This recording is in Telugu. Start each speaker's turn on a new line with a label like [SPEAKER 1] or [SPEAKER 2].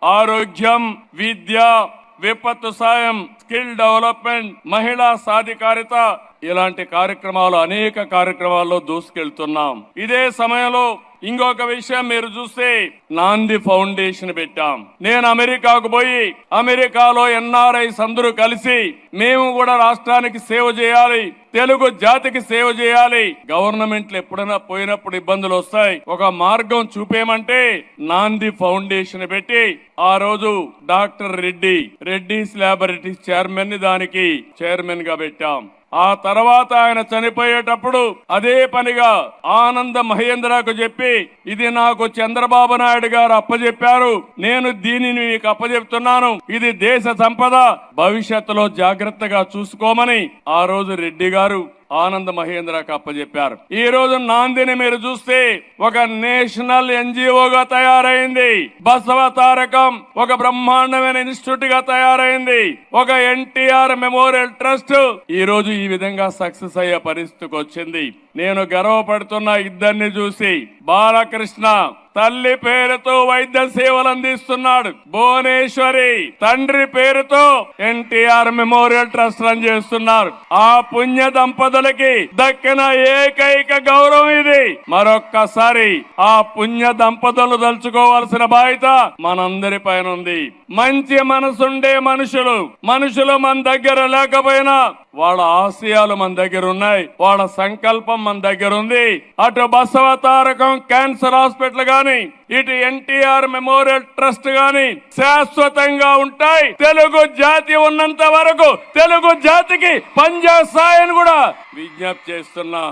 [SPEAKER 1] ఆరోగ్యం, విద్య, విపత్తు సాయం, స్కిల్ డెవలప్మెంట్, మహిళా సాధికారిత ఇలాంటి కార్యక్రమాలు అనేక కార్యక్రమాల్లో దూసుకెళ్తున్నాం. ఇదే సమయంలో ఇంకొక విషయం మీరు చూస్తే నాంది ఫౌండేషన్ పెట్టాం. నేను అమెరికాకు పోయి అమెరికాలో ఎన్ఆర్ఐస్ అందరూ కలిసి మేము కూడా రాష్ట్రానికి సేవ చేయాలి, తెలుగు జాతికి సేవ చేయాలి, గవర్నమెంట్లు ఎప్పుడైనా పోయినప్పుడు ఇబ్బందులు వస్తాయి, ఒక మార్గం చూపేమంటే నాంది ఫౌండేషన్ పెట్టి ఆ రోజు డాక్టర్ రెడ్డిస్ ల్యాబొరేటరీస్ చైర్మన్ ని దానికి చైర్మన్ గా పెట్టాం. ఆ తర్వాత ఆయన చనిపోయేటప్పుడు అదే పనిగా ఆనంద మహేంద్రకు చెప్పి ఇది నాకు చంద్రబాబు నాయుడు గారు అప్పచెప్పారు, నేను దీనిని మీకు అప్పచెప్తున్నాను, ఇది దేశ సంపద, భవిష్యత్తులో జాగ్రత్తగా చూసుకోమని ఆ రోజు రెడ్డి గారు ఆనంద మహేంద్రకు అప్పచెప్పారు. ఈ రోజు నాందిని మీరు చూస్తే ఒక నేషనల్ ఎన్జిఓగా తయారైంది. బసవ తారకం ఒక బ్రహ్మాండమైన ఇన్స్టిట్యూట్ గా తయారైంది. ఒక ఎన్టీఆర్ మెమోరియల్ ట్రస్ట్ ఈ రోజు ఈ విధంగా సక్సెస్ అయ్యే పరిస్థితికి వచ్చింది. నేను గర్వపడుతున్న ఇద్దరిని చూసి. బాలకృష్ణ తల్లి పేరుతో వైద్య సేవలు అందిస్తున్నాడు, భువనేశ్వరి తండ్రి పేరుతో ఎన్టీఆర్ మెమోరియల్ ట్రస్ట్ రన్ చేస్తున్నారు. ఆ పుణ్య దంపతులకి దక్కిన ఏకైక గౌరవం ఇది. మరొక్కసారి ఆ పుణ్య దంపతులు తలుచుకోవాల్సిన బాధ్యత మనందరి పైన ఉంది. మంచి మనసుండే మనుషులు మన దగ్గర లేకపోయినా వాళ్ళ ఆశయాలు మన దగ్గర ఉన్నాయి, వాళ్ళ సంకల్పం మన దగ్గర ఉంది. అటు బసవ తారకం క్యాన్సర్ హాస్పిటల్ గాని, ఇటు ఎన్టీఆర్ మెమోరియల్ ట్రస్ట్ గాని శాశ్వతంగా ఉంటాయి. తెలుగు జాతి ఉన్నంత వరకు తెలుగు జాతికి పనిచేస్తాయని కూడా విజ్ఞప్తి చేస్తున్నా.